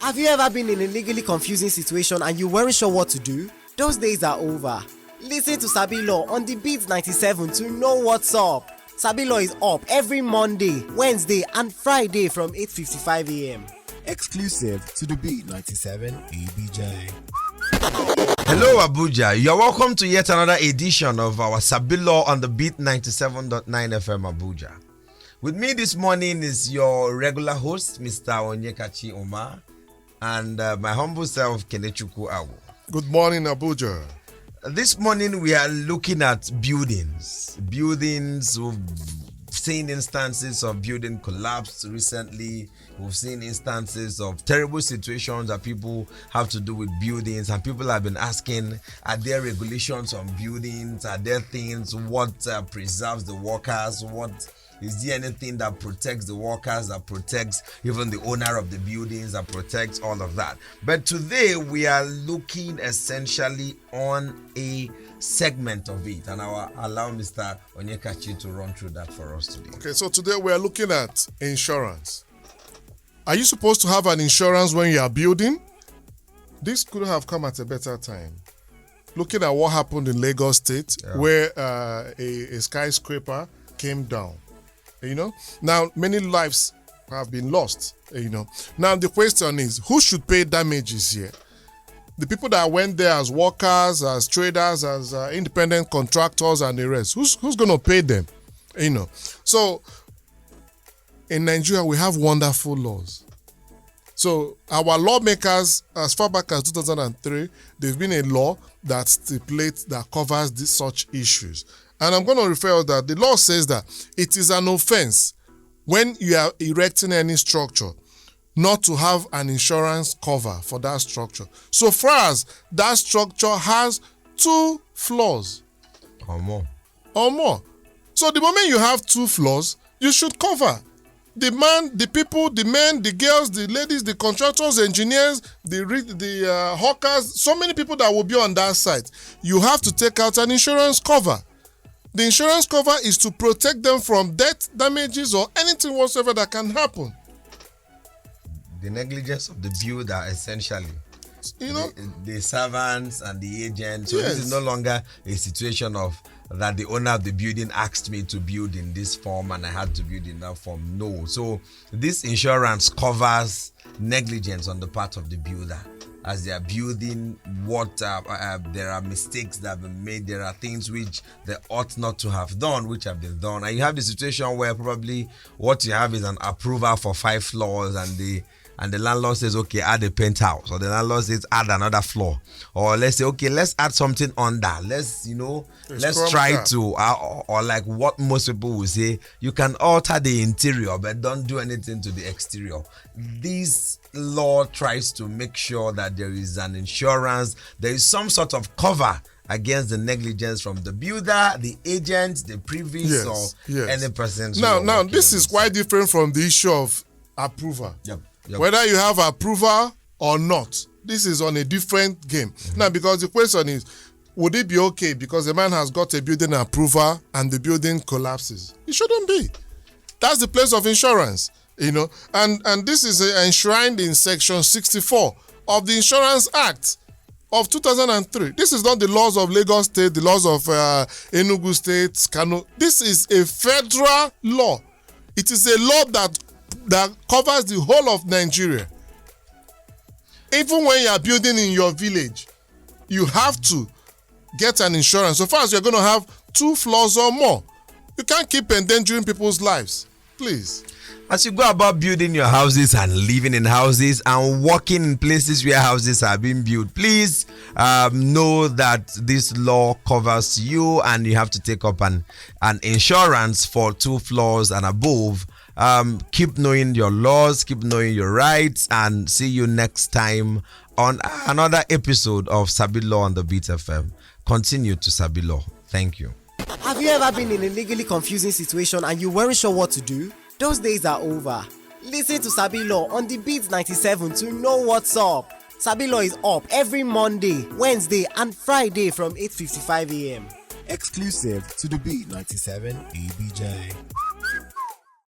Have you ever been in a legally confusing situation and you weren't sure what to do? Those days are over. Listen to Sabi Law on the Beat 97 to know what's up. Sabi Law is up every Monday, Wednesday and Friday from 8:55 a.m. Exclusive to the Beat 97 ABJ. Hello Abuja, you're welcome to yet another edition of our Sabi Law on the Beat 97.9 FM Abuja. With me this morning is your regular host, Mr. Onyekachi Omar, and my humble self, Kenechukwu Awo. Good morning, Abuja. This morning we are looking at buildings. We've seen instances of building collapse recently. We've seen instances of terrible situations that people have to do with buildings, and people have been asking, are there regulations on buildings? Are there things? What preserves the workers? Is there anything that protects the workers, that protects even the owner of the buildings, that protects all of that? But today we are looking essentially on a segment of it, and I'll allow Mr. Onyekachi to run through that for us today. Okay, so today we are looking at insurance. Are you supposed to have an insurance when you are building? This could have come at a better time. Looking at what happened in Lagos State, where a skyscraper came down. Now many lives have been lost. Now the question is, who should pay damages here? The people that went there as workers, as traders, as independent contractors, and the rest. Who's going to pay them? So in Nigeria we have wonderful laws. So our lawmakers, as far back as 2003, there's been a law that stipulates, that covers such issues. And I'm going to refer that the law says that it is an offense when you are erecting any structure not to have an insurance cover for that structure, so far as that structure has 2 floors or more. So the moment you have 2 floors, you should cover the man, the people, the men, the girls, the ladies, the contractors, engineers, the hawkers, so many people that will be on that site. You have to take out an insurance cover. The insurance cover is to protect them from death, damages, or anything whatsoever that can happen. The negligence of the builder, essentially. The servants and the agents. So This is no longer a situation of that the owner of the building asked me to build in this form and I had to build in that form. No. So this insurance covers negligence on the part of the builder. As they are building, there are mistakes that have been made. There are things which they ought not to have done, which have been done. And you have the situation where probably what you have is an approval for 5 floors, and the landlord says, okay, add a penthouse, or the landlord says, add another floor, or let's say, okay, let's add something under. Let's try to, or like what most people will say, you can alter the interior, but don't do anything to the exterior. This law tries to make sure that there is an insurance, there is some sort of cover against the negligence from the builder, the agent, the previous, or any person. Now, this is quite different from the issue of approval. Yep. Whether you have approval or not, this is on a different game. Mm-hmm. Now, because the question is, would it be okay because the man has got a building approval and the building collapses? It shouldn't be. That's the place of insurance, And this is enshrined in Section 64 of the Insurance Act of 2003. This is not the laws of Lagos State, the laws of Enugu State, Kano. This is a federal law. It is a law that covers the whole of Nigeria. Even when you are building in your village, you have to get an insurance. So far as you're going to have 2 floors or more, you can't keep endangering people's lives. Please. As you go about building your houses and living in houses and working in places where houses are being built, please know that this law covers you, and you have to take up an insurance for 2 floors and above. Keep knowing your laws, keep knowing your rights, and see you next time on another episode of Sabi Law on the Beat FM. Continue to Sabi Law. Thank you. Have you ever been in a legally confusing situation and you weren't sure what to do? Those days are over. Listen to Sabi Law on the Beat 97 to know what's up. Sabi Law is up every Monday, Wednesday, and Friday from 8:55 a.m. Exclusive to the Beat 97 ABJ.